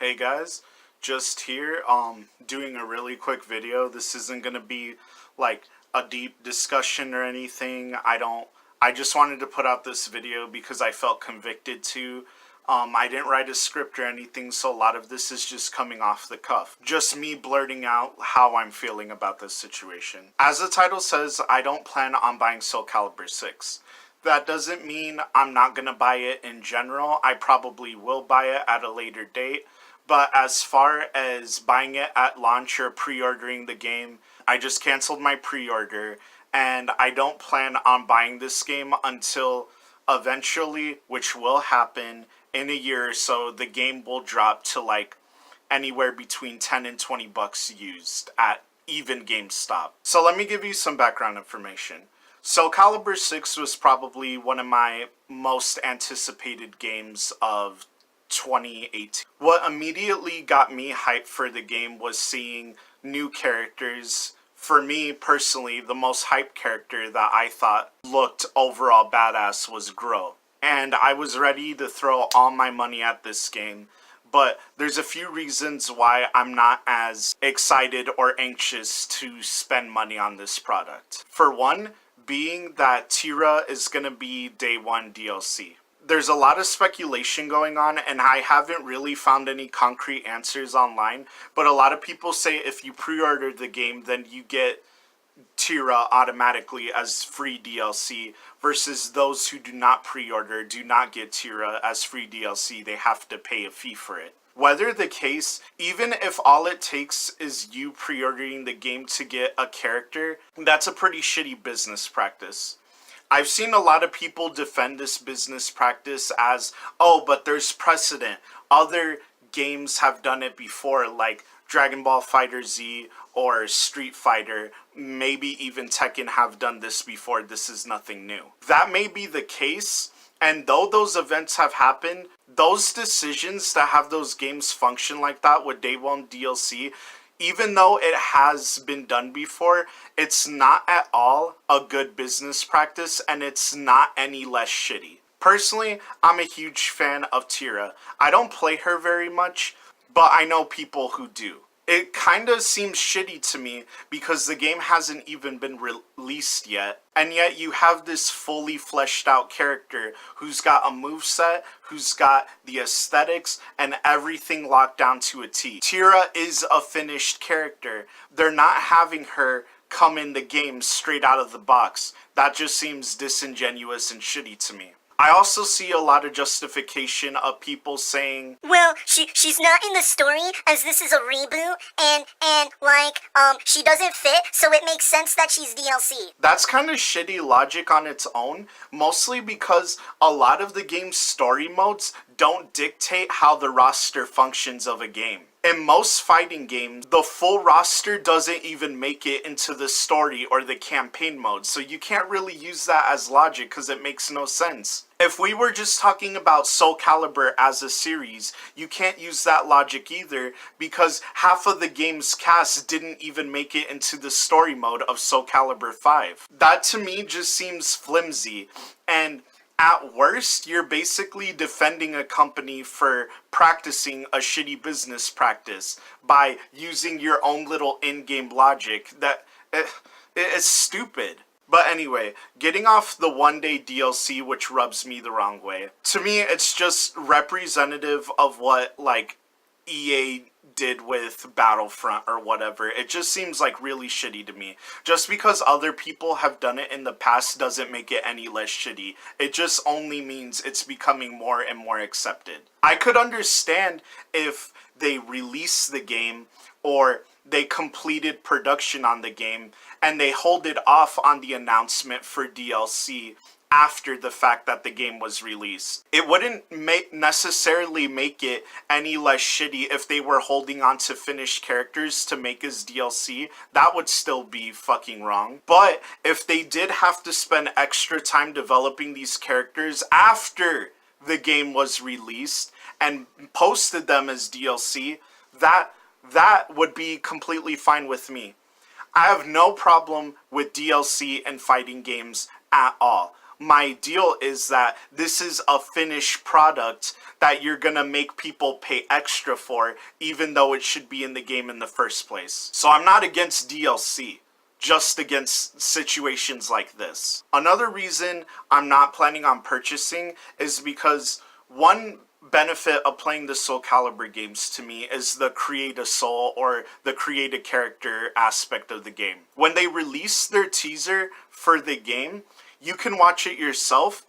Hey guys, just here doing a really quick video. This isn't going to be like a deep discussion or anything. I just wanted to put out this video because I felt convicted to. I didn't write a script or anything, so a lot of this is just coming off the cuff. Just me blurting out how I'm feeling about this situation. As the title says, I don't plan on buying Soul Calibur 6. That doesn't mean I'm not going to buy it in general. I probably will buy it at a later date. But as far as buying it at launch or pre-ordering the game, I just canceled my pre-order. And I don't plan on buying this game until eventually, which will happen in a year or so, the game will drop to like anywhere between 10 and 20 bucks used at even GameStop. So let me give you some background information. So Calibur 6 was probably one of my most anticipated games of 2018. What immediately got me hyped for the game was seeing new characters. For me personally, the most hyped character that I thought looked overall badass was Grow. And I was ready to throw all my money at this game. But there's a few reasons why I'm not as excited or anxious to spend money on this product. For one, being that Tira is going to be day one DLC. There's a lot of speculation going on, and I haven't really found any concrete answers online, but a lot of people say if you pre-order the game, then you get Tira automatically as free DLC, versus those who do not pre-order do not get Tira as free DLC. They have to pay a fee for it. Whether the case, even if all it takes is you pre-ordering the game to get a character, that's a pretty shitty business practice. I've seen a lot of people defend this business practice as, oh, but there's precedent. Other games have done it before, like Dragon Ball FighterZ or Street Fighter. Maybe even Tekken have done this before. This is nothing new. That may be the case. And though those events have happened, those decisions to have those games function like that with Day 1 DLC, even though it has been done before, it's not at all a good business practice, and it's not any less shitty. Personally, I'm a huge fan of Tira. I don't play her very much, but I know people who do. It kind of seems shitty to me because the game hasn't even been released yet. And yet you have this fully fleshed out character who's got a moveset, who's got the aesthetics, and everything locked down to a T. Tira is a finished character. They're not having her come in the game straight out of the box. That just seems disingenuous and shitty to me. I also see a lot of justification of people saying, well, she's not in the story as this is a reboot and she doesn't fit, so it makes sense that she's DLC. That's kind of shitty logic on its own, mostly because a lot of the game's story modes don't dictate how the roster functions of a game. In most fighting games, the full roster doesn't even make it into the story or the campaign mode, so you can't really use that as logic because it makes no sense. If we were just talking about Soul Calibur as a series, you can't use that logic either because half of the game's cast didn't even make it into the story mode of Soul Calibur 5. That to me just seems flimsy, and at worst, you're basically defending a company for practicing a shitty business practice by using your own little in-game logic. It's stupid. But anyway, getting off the one-day DLC, which rubs me the wrong way. To me, it's just representative of what, like, EA did with Battlefront or whatever. It just seems like really shitty to me. Just because other people have done it in the past doesn't make it any less shitty. It just only means it's becoming more and more accepted. I could understand if they release the game or they completed production on the game and they hold it off on the announcement for DLC after the fact that the game was released. It wouldn't necessarily make it any less shitty if they were holding on to finished characters to make as DLC. That would still be fucking wrong. But if they did have to spend extra time developing these characters after the game was released and posted them as DLC, that would be completely fine with me. I have no problem with DLC and fighting games at all. my deal is that this is a finished product that you're gonna make people pay extra for, even though it should be in the game in the first place. So I'm not against DLC, just against situations like this. Another reason I'm not planning on purchasing is because one benefit of playing the Soul Calibur games to me is the create a soul or the create a character aspect of the game. When they release their teaser for the game, you can watch it yourself.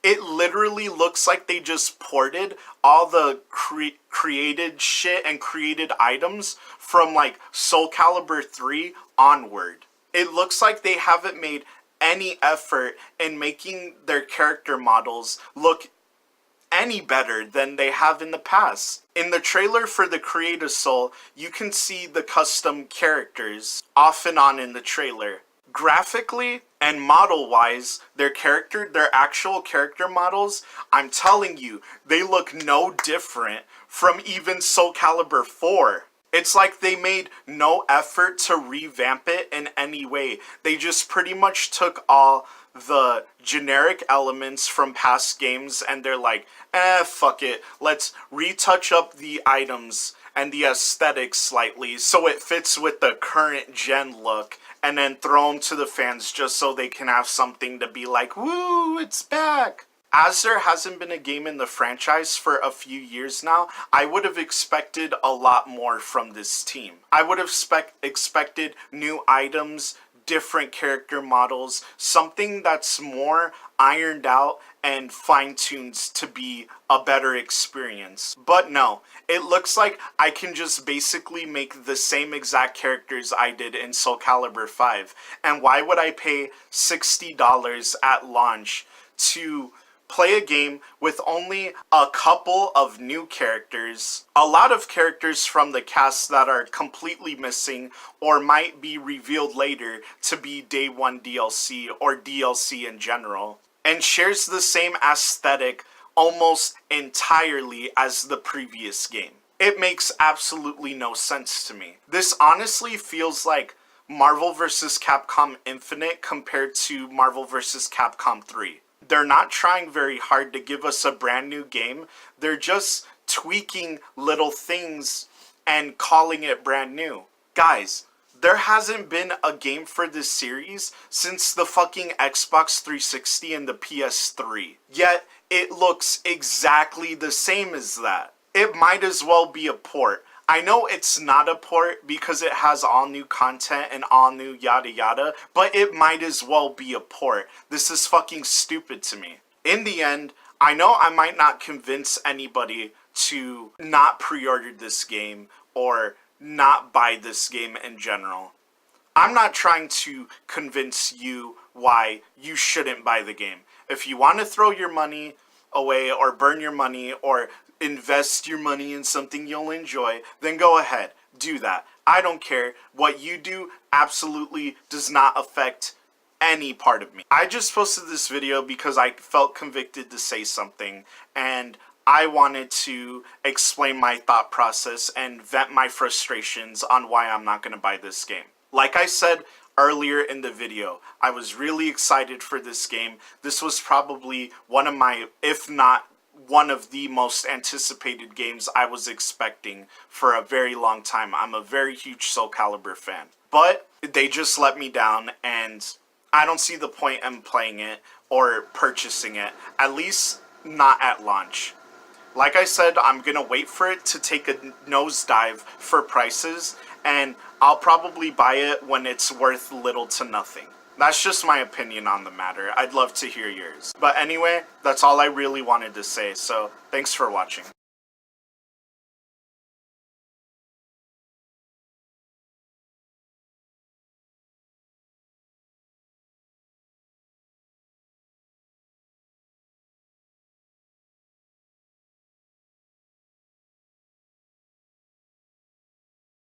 It literally looks like they just ported all the created shit and created items from like Soul Calibur 3 onward. It looks like they haven't made any effort in making their character models look any better than they have in the past. In the trailer for the Create a Soul, you can see the custom characters off and on in the trailer. Graphically and model-wise, their actual character models, I'm telling you, they look no different from even Soul Calibur 4. It's like they made no effort to revamp it in any way. They just pretty much took all the generic elements from past games and they're like, fuck it. Let's retouch up the items and the aesthetics slightly so it fits with the current gen look, and then throw them to the fans just so they can have something to be like, woo, it's back. As there hasn't been a game in the franchise for a few years now, I would have expected a lot more from this team. I would have expected new items, different character models, something that's more ironed out and fine-tuned to be a better experience. But no, it looks like I can just basically make the same exact characters I did in Soul Calibur 5. And why would I pay $60 at launch to play a game with only a couple of new characters, a lot of characters from the cast that are completely missing or might be revealed later to be day one DLC or DLC in general, and shares the same aesthetic almost entirely as the previous game? It makes absolutely no sense to me. This honestly feels like Marvel vs. Capcom Infinite compared to Marvel vs. Capcom 3. They're not trying very hard to give us a brand new game. They're just tweaking little things and calling it brand new. Guys, there hasn't been a game for this series since the fucking Xbox 360 and the PS3. Yet, it looks exactly the same as that. It might as well be a port. I know it's not a port because it has all new content and all new yada yada, but it might as well be a port. This is fucking stupid to me. In the end, I know I might not convince anybody to not pre-order this game or not buy this game in general. I'm not trying to convince you why you shouldn't buy the game. If you want to throw your money away or burn your money or invest your money in something you'll enjoy, then go ahead, do that. I don't care. What you do absolutely does not affect any part of me. I just posted this video because I felt convicted to say something, and I wanted to explain my thought process and vent my frustrations on why I'm not going to buy this game. Like I said earlier in the video, I was really excited for this game. This was probably one of my, if not one of the most anticipated games I was expecting for a very long time. I'm a very huge Soul Calibur fan. But they just let me down, and I don't see the point in playing it or purchasing it, at least not at launch. Like I said, I'm gonna wait for it to take a nosedive for prices, and I'll probably buy it when it's worth little to nothing. That's just my opinion on the matter. I'd love to hear yours. But anyway, that's all I really wanted to say, so thanks for watching.